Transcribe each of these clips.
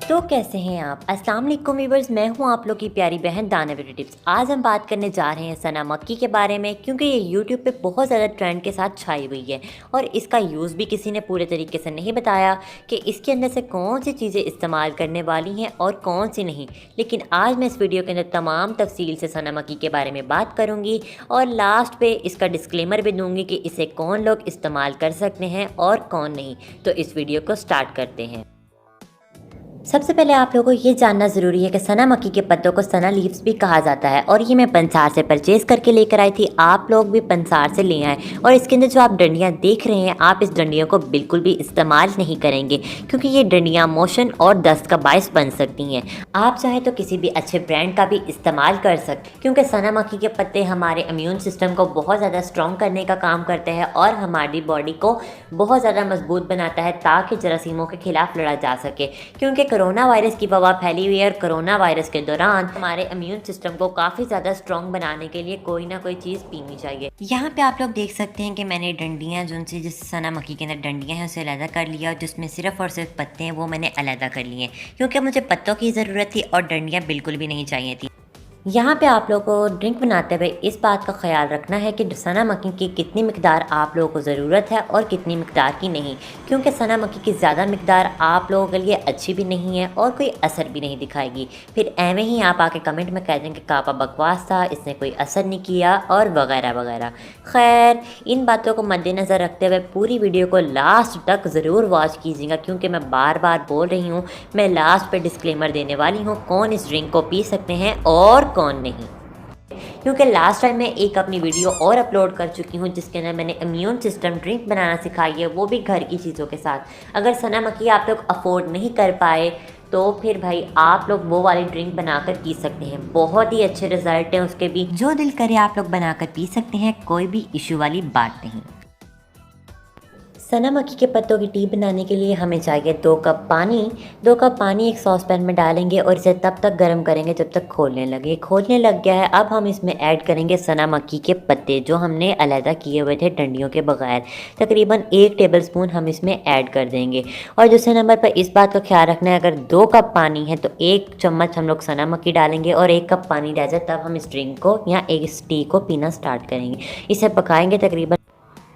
तो कैसे हैं आप? अस्सलाम वालेकुम व्यूअर्स, मैं हूं आप लोग की प्यारी बहन दानवीर टिप्स। आज हम बात करने जा रहे हैं सना मक्की के बारे में, क्योंकि ये यूट्यूब पे बहुत ज़्यादा ट्रेंड के साथ छाई हुई है और इसका यूज़ भी किसी ने पूरे तरीके से नहीं बताया कि इसके अंदर से कौन सी चीज़ें इस्तेमाल करने वाली हैं और कौन सी नहीं। लेकिन आज मैं इस वीडियो के अंदर तमाम तफसील से सना मक्की के बारे में बात करूँगी और लास्ट पे इसका डिस्क्लेमर भी दूँगी कि इसे कौन लोग इस्तेमाल कर सकते हैं और कौन नहीं। तो इस वीडियो को स्टार्ट करते हैं। सबसे पहले आप लोगों को ये जानना ज़रूरी है कि सना मक्की के पत्तों को सना लीव्स भी कहा जाता है और ये मैं पंसार से परचेज़ करके लेकर आई थी। आप लोग भी पंसार से ले आएँ और इसके अंदर जो आप डंडियाँ देख रहे हैं, आप इस डंडियों को बिल्कुल भी इस्तेमाल नहीं करेंगे, क्योंकि ये डंडियाँ मोशन और दस्त का बायस बन सकती हैं। आप चाहे तो किसी भी अच्छे ब्रांड का भी इस्तेमाल कर सकते, क्योंकि सना मक्की के पत्ते हमारे इम्यून सिस्टम को बहुत ज़्यादा स्ट्रॉन्ग करने का काम करते हैं और हमारी बॉडी को बहुत ज़्यादा मजबूत बनाता है ताकि जरासीमों के खिलाफ लड़ा जा सके। क्योंकि कोरोना वायरस की वबा फैली हुई है और कोरोना वायरस के दौरान हमारे इम्यून सिस्टम को काफ़ी ज़्यादा स्ट्रॉन्ग बनाने के लिए कोई ना कोई चीज़ पीनी चाहिए। यहाँ पे आप लोग देख सकते हैं कि मैंने डंडियाँ जो उनसे जिस सना मक्की के अंदर डंडियाँ हैं उसे अलहदा कर लिया और जिसमें सिर्फ और सिर्फ पत्ते हैं वो मैंने अलहदा कर लिए, क्योंकि मुझे पत्तों की ज़रूरत थी और डंडियाँ बिल्कुल भी नहीं चाहिए थी। यहाँ पे आप लोगों को ड्रिंक बनाते हुए इस बात का ख्याल रखना है कि सना मक्की की कितनी मिकदार आप लोगों को ज़रूरत है और कितनी मिकदार की नहीं, क्योंकि सना मक्की की ज़्यादा मिकदार आप लोगों के लिए अच्छी भी नहीं है और कोई असर भी नहीं दिखाएगी। फिर एवं ही आप आके कमेंट में कह देंगे कापा बकवास था, इसने कोई असर नहीं किया और वगैरह वगैरह। खैर, इन बातों को मद्देनज़र रखते हुए पूरी वीडियो को लास्ट तक ज़रूर वॉच कीजिएगा, क्योंकि मैं बार बार बोल रही हूँ, मैं लास्ट पर डिस्क्लेमर देने वाली हूँ कौन इस ड्रिंक को पी सकते हैं और कौन नहीं। क्योंकि लास्ट टाइम मैं एक अपनी वीडियो और अपलोड कर चुकी हूँ जिसके अंदर मैंने इम्यून सिस्टम ड्रिंक बनाना सिखाई है, वो भी घर की चीज़ों के साथ। अगर सना मक्की आप लोग अफोर्ड नहीं कर पाए तो फिर भाई आप लोग वो वाली ड्रिंक बनाकर पी सकते हैं, बहुत ही अच्छे रिजल्ट हैं उसके भी। जो दिल करे आप लोग बनाकर पी सकते हैं, कोई भी इशू वाली बात नहीं। सना मक्की के पत्तों की टी बनाने के लिए हमें चाहिए 2 कप पानी। 2 कप पानी एक सॉस पैन में डालेंगे और इसे तब तक गर्म करेंगे जब तक खोलने लगे। खोलने लग गया है, अब हम इसमें ऐड करेंगे सना मक्की के पत्ते जो हमने अलहदा किए हुए थे डंडियों के बगैर। तकरीबन 1 टेबलस्पून हम इसमें ऐड कर देंगे। और दूसरे नंबर पर इस बात का ख्याल रखना है, अगर 2 कप पानी है तो 1 चम्मच हम लोग सना मक्की डालेंगे और 1 कप पानी रह जाए तब हम इस ड्रिंक को या इस टी को पीना स्टार्ट करेंगे। इसे पकाएंगे तकरीबन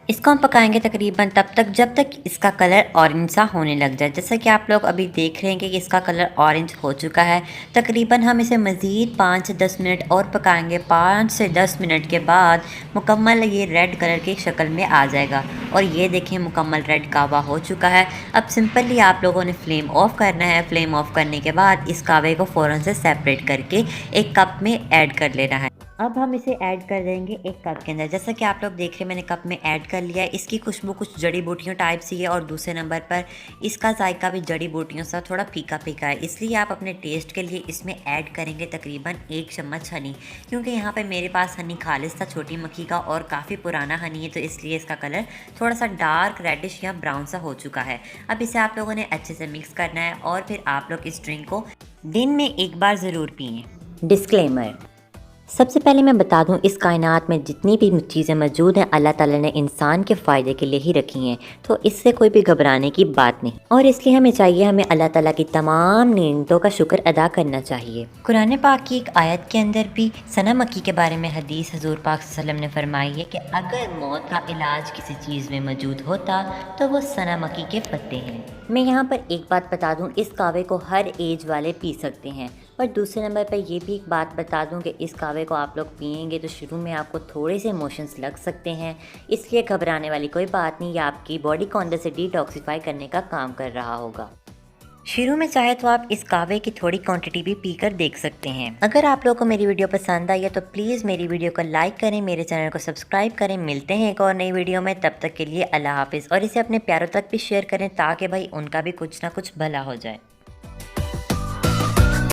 इसको हम पकाएंगे तकरीबन तब तक जब तक इसका कलर ऑरेंज सा होने लग जाए। जैसा कि आप लोग अभी देख रहे हैं कि इसका कलर ऑरेंज हो चुका है। तकरीबन हम इसे मज़ीद 5 से 10 मिनट और पकाएंगे। 5 से 10 मिनट के बाद मुकम्मल ये रेड कलर की शक्ल में आ जाएगा और ये देखें मुकम्मल रेड कावा हो चुका है। अब सिंपली आप लोगों ने फ्लेम ऑफ करना है। फ्लेम ऑफ करने के बाद इस कावे को फ़ौरन से सेपरेट करके एक कप में ऐड कर लेना है। अब हम इसे ऐड कर देंगे एक कप के अंदर। जैसा कि आप लोग देख रहे हैं मैंने कप में ऐड कर लिया है। इसकी खुशबू कुछ जड़ी बूटियों टाइप सी है और दूसरे नंबर पर इसका जायका भी जड़ी बूटियों सा थोड़ा फीका फीका है, इसलिए आप अपने टेस्ट के लिए इसमें ऐड करेंगे तकरीबन 1 चम्मच हनी, क्योंकि यहाँ पे मेरे पास हनी खालिस था छोटी मक्खी का और काफ़ी पुराना हनी है, तो इसलिए इसका कलर थोड़ा सा डार्क रेडिश या ब्राउन सा हो चुका है। अब इसे आप लोगों ने अच्छे से मिक्स करना है और फिर आप लोग इस ड्रिंक को दिन में एक बार ज़रूर पिएँ। डिस्क्लेमर, सबसे पहले मैं बता दूं, इस कायनात में जितनी भी चीज़ें मौजूद हैं अल्लाह ताला ने इंसान के फ़ायदे के लिए ही रखी हैं, तो इससे कोई भी घबराने की बात नहीं। और इसलिए हमें चाहिए, हमें अल्लाह ताला की तमाम नेमतों का शुक्र अदा करना चाहिए। कुरान पाक की एक आयत के अंदर भी सना मक्की के बारे में हदीस हजूर पाक सल्लल्लाहु अलैहि वसल्लम ने फरमाई है कि अगर मौत का इलाज किसी चीज़ में मौजूद होता तो वो सना मक्की के पत्ते हैं। मैं यहाँ पर एक बात बता दूँ, इस कावे को हर एज वाले पी सकते हैं। और दूसरे नंबर पर ये भी एक बात बता दूं कि इस कावे को आप लोग पिएंगे तो शुरू में आपको थोड़े से इमोशंस लग सकते हैं, इसलिए घबराने वाली कोई बात नहीं। ये आपकी बॉडी को अंदर से डिटॉक्सिफाई करने का काम कर रहा होगा। शुरू में चाहे तो आप इस कावे की थोड़ी क्वांटिटी भी पीकर देख सकते हैं। अगर आप लोगों को मेरी वीडियो पसंद आई है तो प्लीज़ मेरी वीडियो को लाइक करें, मेरे चैनल को सब्सक्राइब करें। मिलते हैं एक और नई वीडियो में, तब तक के लिए अल्लाह हाफिज़। और इसे अपने प्यारों तक भी शेयर करें ताकि भाई उनका भी कुछ ना कुछ भला हो जाए।